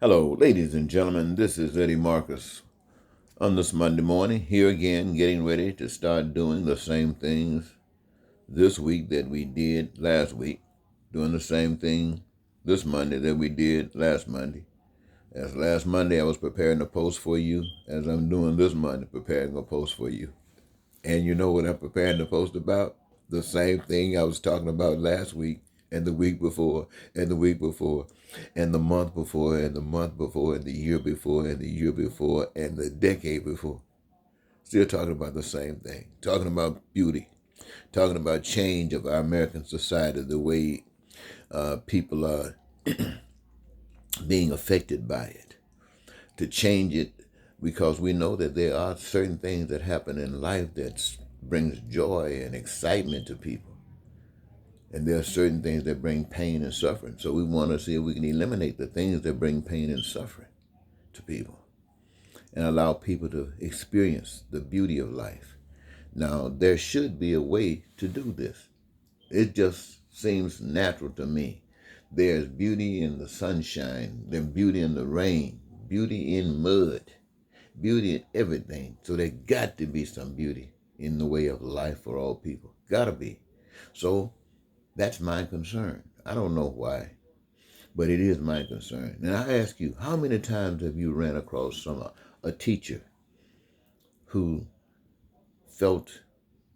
Hello, ladies and gentlemen. This is Eddie Marcus on this Monday morning, here again, getting ready to start doing the same things this week that we did last week, doing the same thing this Monday that we did last Monday. As last Monday, I was preparing a post for you, as I'm doing this Monday, preparing a post for you. And you know what I'm preparing to post about? The same thing I was talking about last week and the week before and the week before and the month before and the month before and the year before and the year before and the decade before. Still talking about the same thing. Talking about beauty. Talking about change of our American society, the way people are being affected by it. To change it because we know that there are certain things that happen in life that brings joy and excitement to people. And there are certain things that bring pain and suffering. So we want to see if we can eliminate the things that bring pain and suffering to people and allow people to experience the beauty of life. Now, there should be a way to do this. It just seems natural to me. There's beauty in the sunshine, there's beauty in the rain, beauty in mud, beauty in everything. So there got to be some beauty in the way of life for all people. Gotta be. So that's my concern. I don't know why, but it is my concern. And I ask you, how many times have you ran across a teacher who felt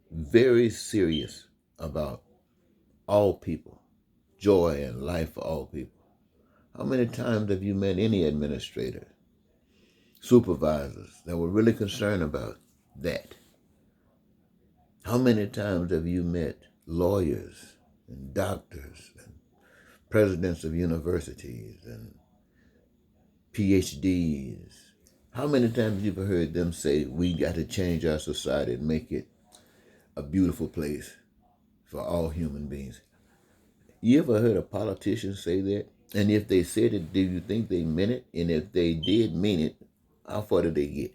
very serious about all people, joy and life for all people? How many times have you met any administrator, supervisors that were really concerned about that? How many times have you met lawyers and doctors and presidents of universities and PhDs? How many times have you heard them say, we got to change our society and make it a beautiful place for all human beings? You ever heard a politician say that? And if they said it, do you think they meant it? And if they did mean it, how far did they get?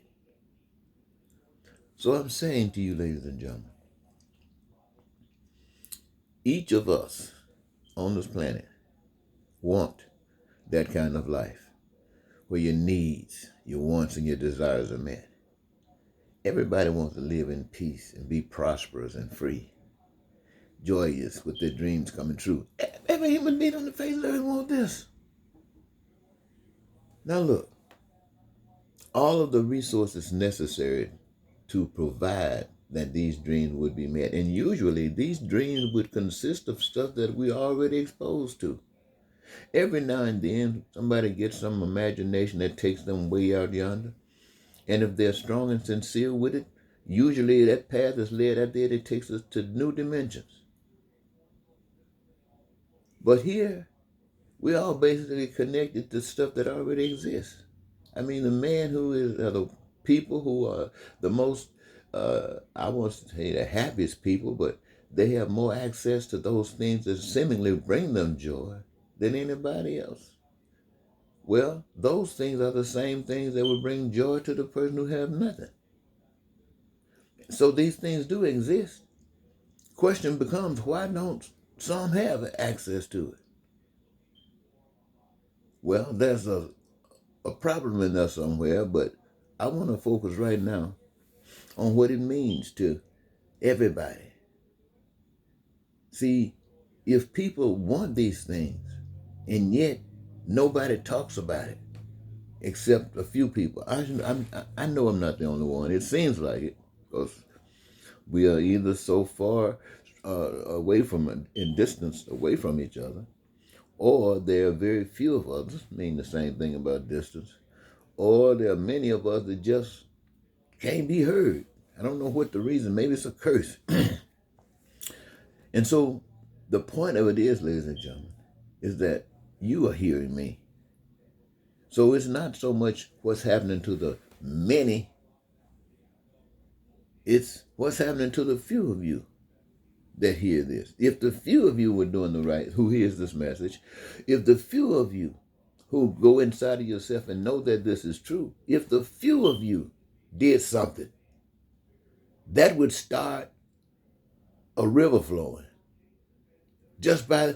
So I'm saying to you, ladies and gentlemen, each of us on this planet want that kind of life where your needs, your wants, and your desires are met. Everybody wants to live in peace and be prosperous and free, joyous with their dreams coming true. Every human being on the face of the earth wants this. Now look, all of the resources necessary to provide that these dreams would be met. And usually these dreams would consist of stuff that we're already exposed to. Every now and then somebody gets some imagination that takes them way out yonder. And if they're strong and sincere with it, usually that path is led out there that takes us to new dimensions. But here, we're all basically connected to stuff that already exists. I mean, the man who is, the people who are the most, I want to say the happiest people, but they have more access to those things that seemingly bring them joy than anybody else. Well, those things are the same things that will bring joy to the person who have nothing. So these things do exist. Question becomes, why don't some have access to it? Well, there's a problem in there somewhere, but I want to focus right now on what it means to everybody. See, if people want these things and yet nobody talks about it except a few people, I know I'm not the only one. It seems like it because we are either so far away from in distance away from each other, or there are very few of us, mean the same thing about distance, or there are many of us that just can't be heard. I don't know what the reason. Maybe it's a curse. And so the point of it is, ladies and gentlemen, is that you are hearing me. So it's not so much what's happening to the many, it's what's happening to the few of you that hear this. If the few of you were doing the right, who hears this message, if the few of you who go inside of yourself and know that this is true, if the few of you did something, that would start a river flowing just by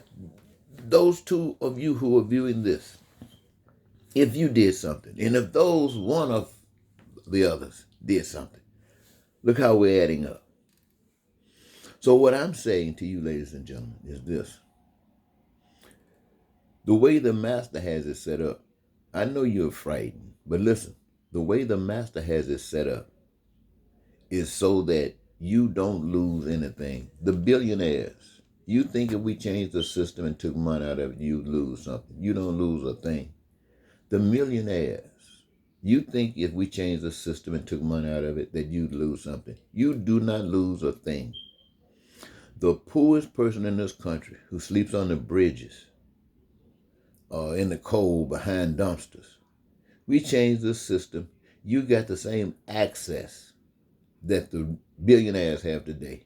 those two of you who are viewing this. if you did something, and if those one of the others did something, look how we're adding up. So what I'm saying to you, ladies and gentlemen, is this. The way the master has it set up, I know you're frightened, but listen, the way the master has it set up is so that you don't lose anything. The billionaires, you think if we changed the system and took money out of it, you'd lose something. You don't lose a thing. The millionaires, you think if we changed the system and took money out of it that you'd lose something. You do not lose a thing. The poorest person in this country who sleeps on the bridges or in the cold behind dumpsters, we changed the system, you got the same access that the billionaires have today.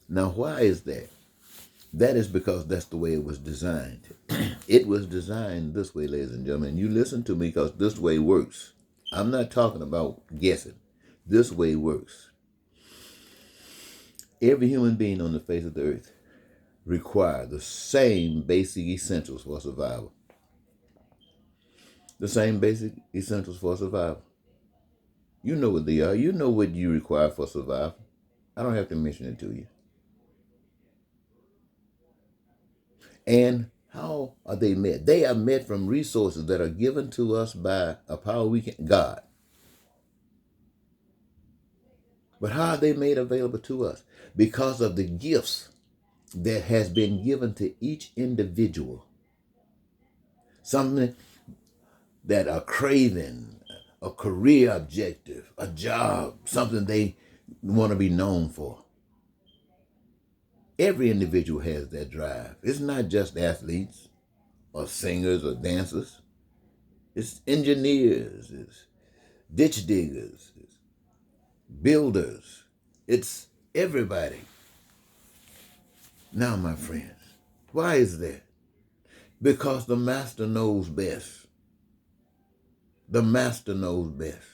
Now, why is that? That is because that's the way it was designed. It was designed this way, ladies and gentlemen. You listen to me because this way works. I'm not talking about guessing. This way works. Every human being on the face of the earth requires the same basic essentials for survival. The same basic essentials for survival. You know what they are. You know what you require for survival. I don't have to mention it to you. And how are they met? They are met from resources that are given to us by a power we can, God. But how are they made available to us? Because of the gifts that has been given to each individual. Something that are craving, a career objective, a job, something they want to be known for. Every individual has that drive. It's not just athletes or singers or dancers. It's engineers, it's ditch diggers, it's builders. It's everybody. Now, my friends, why is that? Because the master knows best. The master knows best.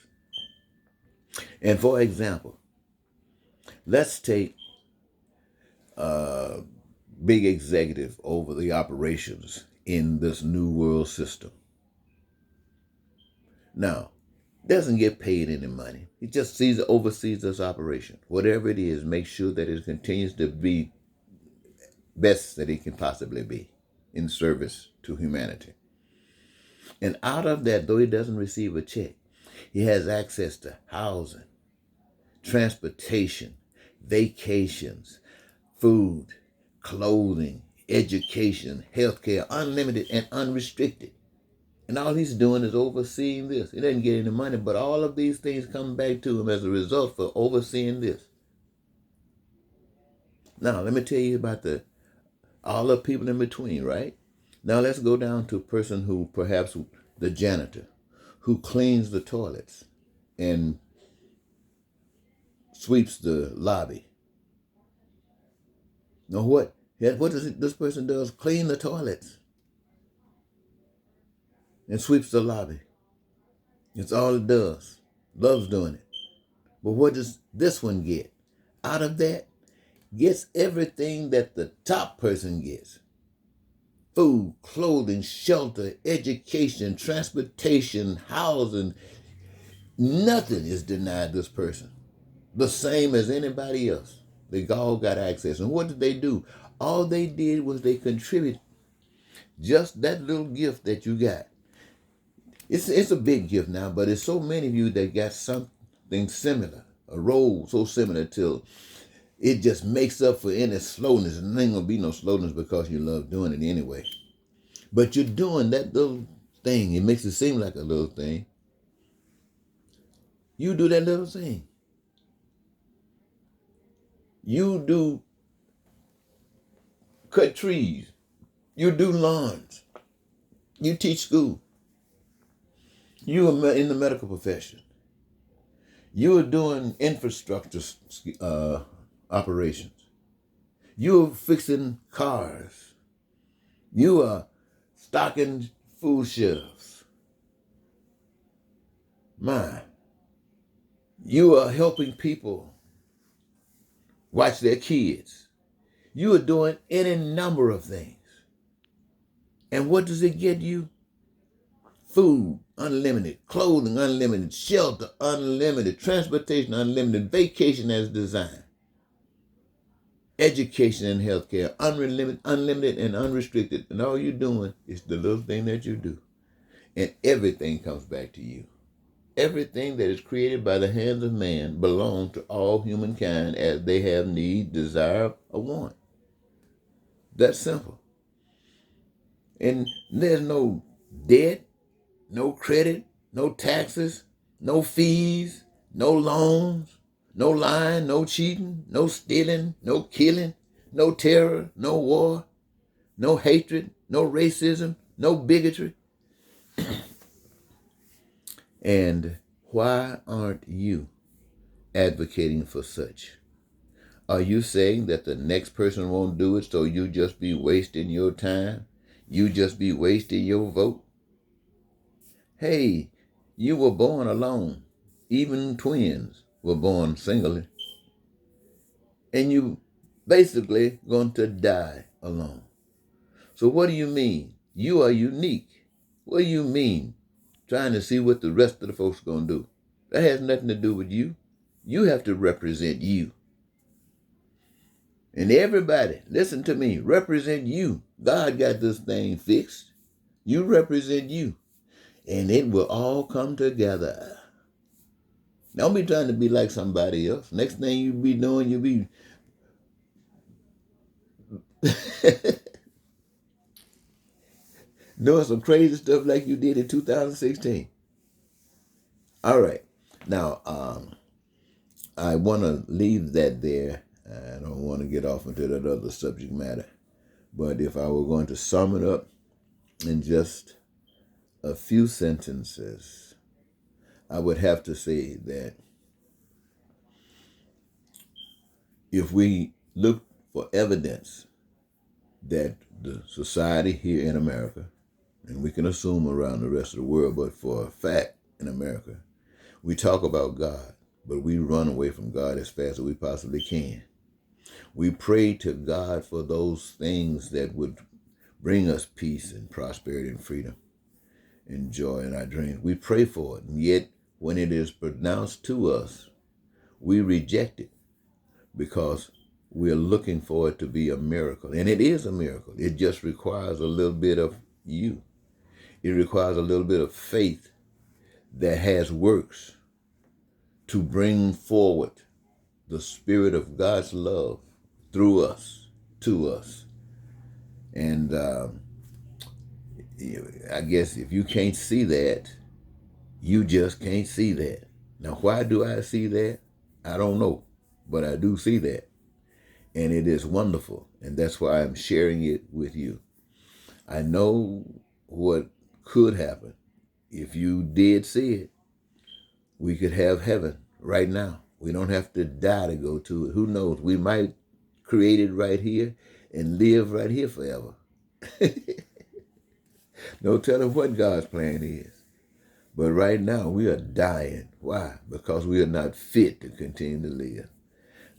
And for example, let's take a big executive over the operations in this new world system. Now, doesn't get paid any money. He just oversees this operation. Whatever it is, make sure that it continues to be best that it can possibly be in service to humanity. And out of that, though he doesn't receive a check, he has access to housing, transportation, vacations, food, clothing, education, healthcare, unlimited and unrestricted. And all he's doing is overseeing this. He doesn't get any money, but all of these things come back to him as a result for overseeing this. Now, let me tell you about all the people in between, right? Now, let's go down to a person who, perhaps the janitor, who cleans the toilets and sweeps the lobby. Now, what does this person does? Clean the toilets and sweeps the lobby. It's all it does. Loves doing it. But what does this one get? Out of that, gets everything that the top person gets. Food, clothing, shelter, education, transportation, housing. Nothing is denied this person. The same as anybody else. They all got access. And what did they do? All they did was they contributed just that little gift that you got. It's a big gift now, but it's so many of you that got something similar, a role so similar till it just makes up for any slowness. And there ain't gonna be no slowness because you love doing it anyway. But you're doing that little thing. It makes it seem like a little thing. You do that little thing. You do cut trees. You do lawns. You teach school. You are in the medical profession. You are doing infrastructure operations. You are fixing cars. You are stocking food shelves. You are helping people watch their kids. You are doing any number of things. And what does it get you? Food, unlimited. Clothing, unlimited. Shelter, unlimited. Transportation, unlimited. Vacation as designed. Education and healthcare, unlimited and unrestricted. And all you're doing is the little thing that you do. And everything comes back to you. Everything that is created by the hands of man belongs to all humankind as they have need, desire, or want. That's simple. And there's no debt, no credit, no taxes, no fees, no loans, no lying, no cheating, no stealing, no killing, no terror, no war, no hatred, no racism, no bigotry. And why aren't you advocating for such? Are you saying that the next person won't do it, so you just be wasting your time? You just be wasting your vote? Hey, you were born alone. Even twins were born singly. And you basically going to die alone. So what do you mean? You are unique. What do you mean? Trying to see what the rest of the folks are going to do. That has nothing to do with you. You have to represent you. And everybody, listen to me, represent you. God got this thing fixed. You represent you. And it will all come together. Don't be trying to be like somebody else. Next thing you be doing, you be doing some crazy stuff like you did in 2016. All right. Now, I want to leave that there. I don't want to get off into that other subject matter. But if I were going to sum it up in just a few sentences, I would have to say that if we look for evidence that the society here in America, and we can assume around the rest of the world, but for a fact in America, we talk about God, but we run away from God as fast as we possibly can. We pray to God for those things that would bring us peace and prosperity and freedom and joy in our dreams. We pray for it, and yet when it is pronounced to us, we reject it because we're looking for it to be a miracle. And it is a miracle. It just requires a little bit of you. It requires a little bit of faith that has works to bring forward the spirit of God's love through us, to us. And I guess if you can't see that, you just can't see that. Now, why do I see that? I don't know, but I do see that. And it is wonderful, and that's why I'm sharing it with you. I know what could happen. If you did see it, we could have heaven right now. We don't have to die to go to it. Who knows? We might create it right here and live right here forever. No telling what God's plan is. But right now, we are dying. Why? Because we are not fit to continue to live.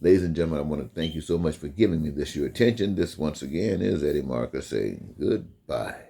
Ladies and gentlemen, I want to thank you so much for giving me this your attention. This, once again, is Eddie Marcus saying goodbye.